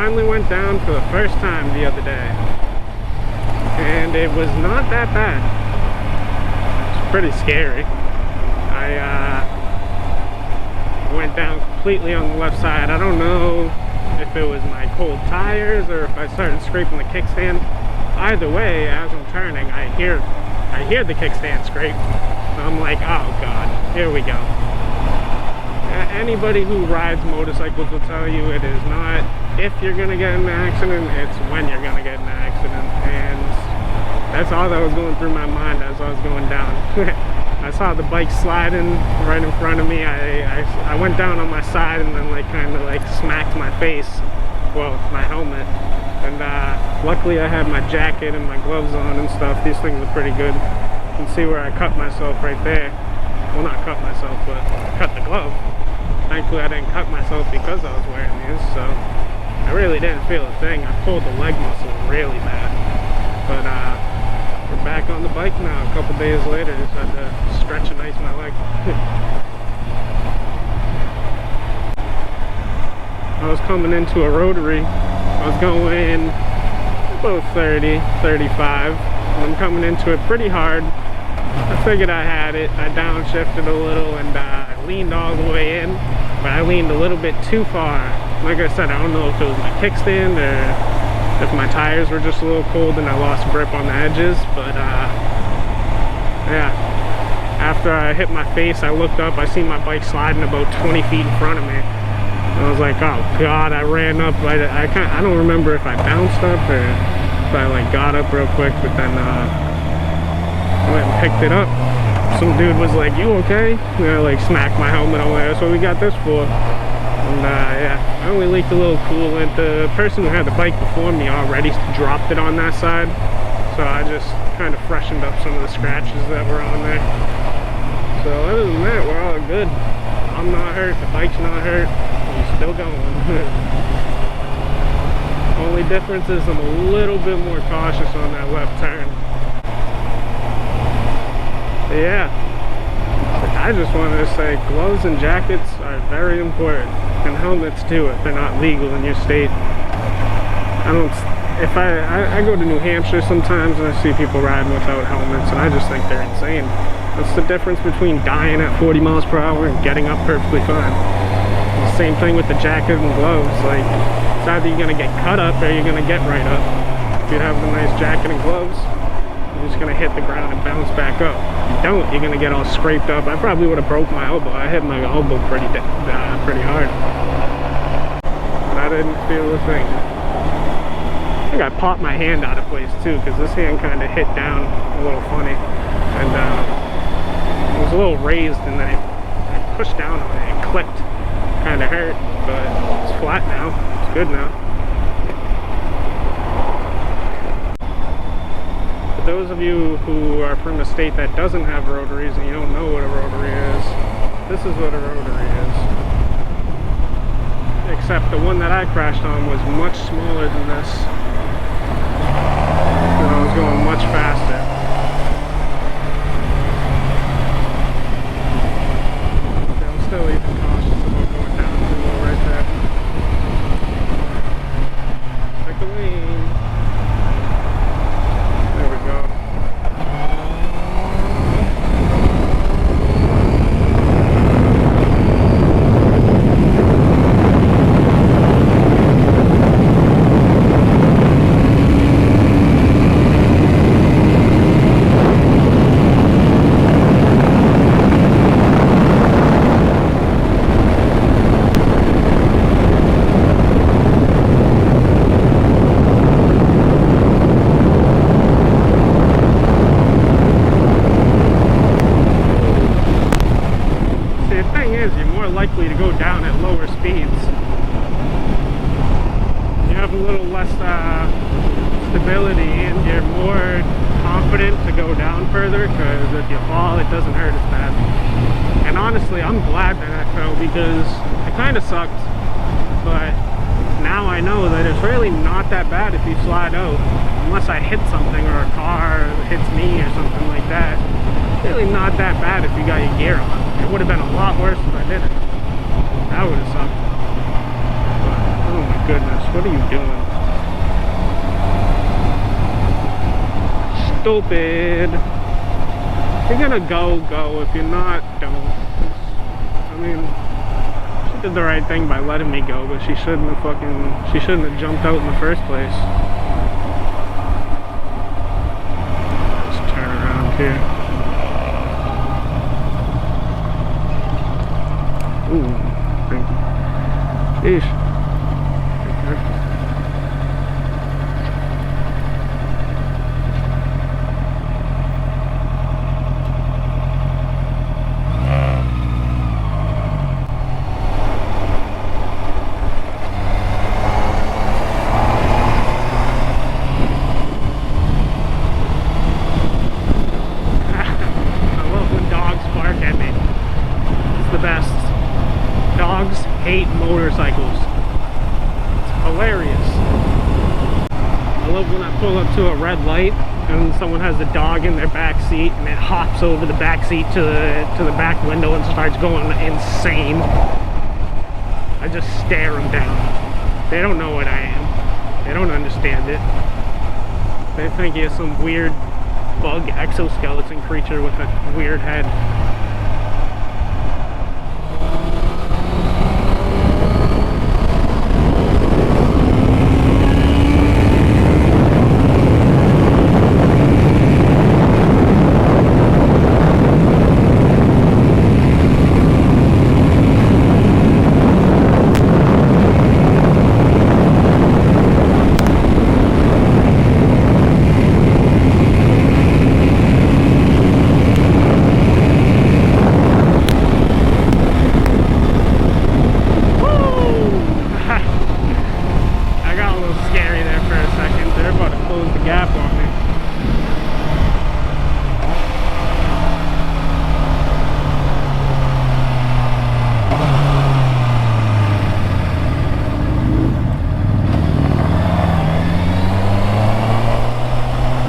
finally went down for the first time the other day, and it was not that bad. It's pretty scary. I went down completely on the left side. I don't know if it was my cold tires or if I started scraping the kickstand. Either way, as I'm turning, I hear the kickstand scrape. I'm like, oh god, here we go. Anybody who rides motorcycles will tell you it is not if you're gonna get in an accident, it's when you're gonna get in an accident. And that's all that was going through my mind as I was going down. I saw the bike sliding right in front of me. I went down on my side and then kind of smacked my face, well, my helmet. And luckily I had my jacket and my gloves on and stuff. These things are pretty good. You can see where I cut myself right there. Well, not cut myself, but cut the glove. Thankfully I didn't cut myself because I was wearing these, so I really didn't feel a thing. I pulled the leg muscle really bad. But we're back on the bike now a couple days later. Just had to stretch and ice my leg. I was coming into a rotary. I was going about 30, 35. And I'm coming into it pretty hard. I figured I had it. I downshifted a little and I leaned all the way in, but I leaned a little bit too far. Like I said, I don't know if it was my kickstand or if my tires were just a little cold and I lost grip on the edges, but yeah. After I hit my face, I looked up, I seen my bike sliding about 20 feet in front of me. And I was like, oh god, I ran up. I don't remember if I bounced up or if I got up real quick, but then I went and picked it up. Some dude was like, you okay? And I smacked my helmet on there. That's what we got this for. And yeah, I only leaked a little coolant. The person who had the bike before me already dropped it on that side. So I just kind of freshened up some of the scratches that were on there. So other than that, we're all good. I'm not hurt, the bike's not hurt. We're still going. Only difference is I'm a little bit more cautious on that left turn. But yeah, I just wanted to say gloves and jackets are very important, and helmets too if they're not legal in your state. I go to New Hampshire sometimes and I see people riding without helmets and I just think they're insane. That's the difference between dying at 40 miles per hour and getting up perfectly fine. The same thing with the jacket and gloves. It's either you're gonna get cut up or you're gonna get right up. If you have the nice jacket and gloves, you're just gonna hit the ground and bounce back up. If you don't, you're gonna get all scraped up. I probably would have broke my elbow. I hit my elbow pretty hard. But I didn't feel a thing. I think I popped my hand out of place too, because this hand kind of hit down a little funny. And it was a little raised, and then I pushed down on it and clicked. Kind of hurt, but it's flat now. It's good now. For those of you who are from a state that doesn't have rotaries and you don't know what a rotary is, this is what a rotary is. Except the one that I crashed on was much smaller than this. And I was going much faster. I'm still even cautious about going down too low right there. Take the lean. There we go. Likely to go down at lower speeds. You have a little less stability and you're more confident to go down further, because if you fall it doesn't hurt as bad. And honestly, I'm glad that I fell, because it kind of sucked, but now I know that it's really not that bad if you slide out, unless I hit something or a car hits me or something like that. It's really not that bad if you got your gear on. It would have been a lot worse if I didn't. That would have sucked. But, oh my goodness. what are you doing? Stupid. If you're gonna go, go. If you're not, don't. I mean, she did the right thing by letting me go, but she shouldn't have jumped out in the first place. Let's turn around here. Ooh, thank you. Eesh. Dogs hate motorcycles. It's hilarious. I love when I pull up to a red light and someone has a dog in their back seat and it hops over the back seat to the back window and starts going insane. I just stare them down. They don't know what I am. They don't understand it. They think you're some weird bug exoskeleton creature with a weird head.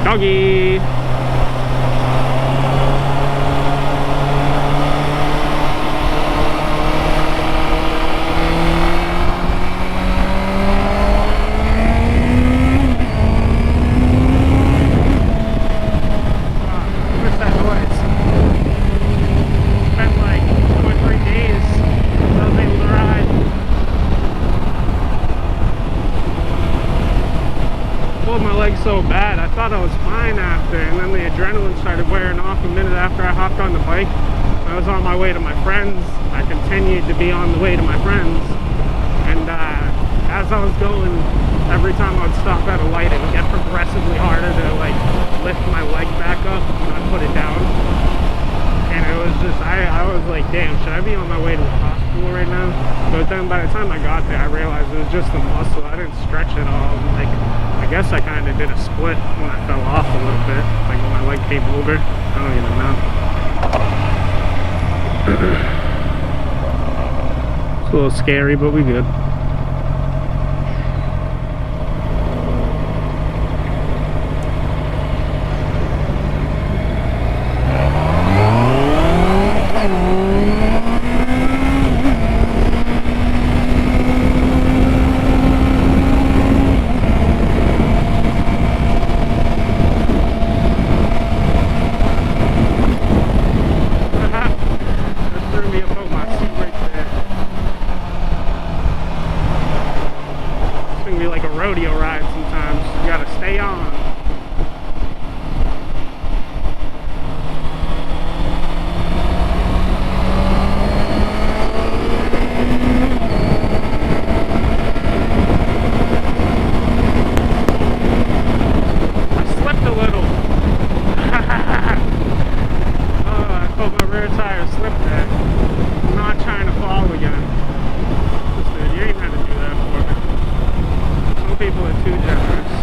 Doggy. So bad. I thought I was fine after, and then the adrenaline started wearing off a minute after I hopped on the bike. I was on my way to my friends. I continued to be on the way to my friends, and as I was going, every time I would stop at a light, it would get progressively harder to like lift my leg back up and I put it down. And it was just, I was like, damn, should I be on my way to the hospital right now? But then by the time I got there, I realized it was just the muscle. I didn't stretch it all. Like, I guess I kind of did a split when I fell off a little bit, like when my leg came over. I don't even know. It's a little scary, but we good. Rodeo ride sometimes. You gotta stay on. I slipped a little. Oh, I felt my rear tire slip there. I'm not trying to fall again. Dude, you ain't had to do that for me. People are too generous.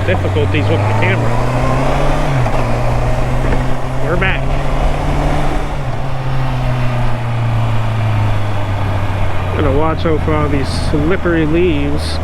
difficulties with my camera. We're back. Gotta watch out for all these slippery leaves.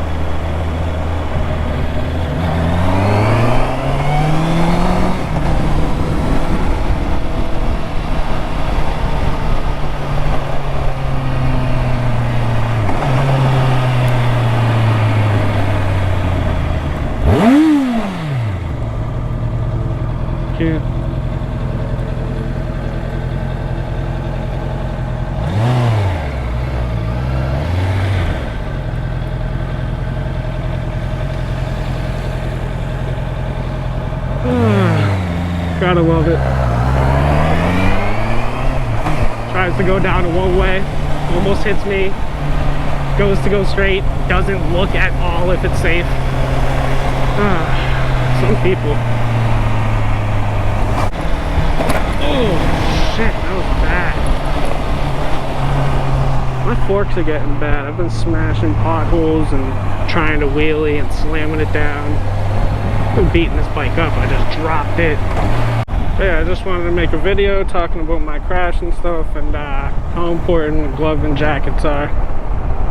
Cute. Gotta love it. Tries to go down a one way, almost hits me, goes to go straight, doesn't look at all if it's safe. Some people. Oh shit, that was bad. My forks are getting bad. I've been smashing potholes and trying to wheelie and slamming it down. I've been beating this bike up. I just dropped it. But yeah, I just wanted to make a video talking about my crash and stuff and how important gloves and jackets are.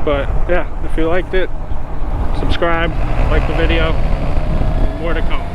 But yeah, if you liked it, subscribe, like the video, more to come.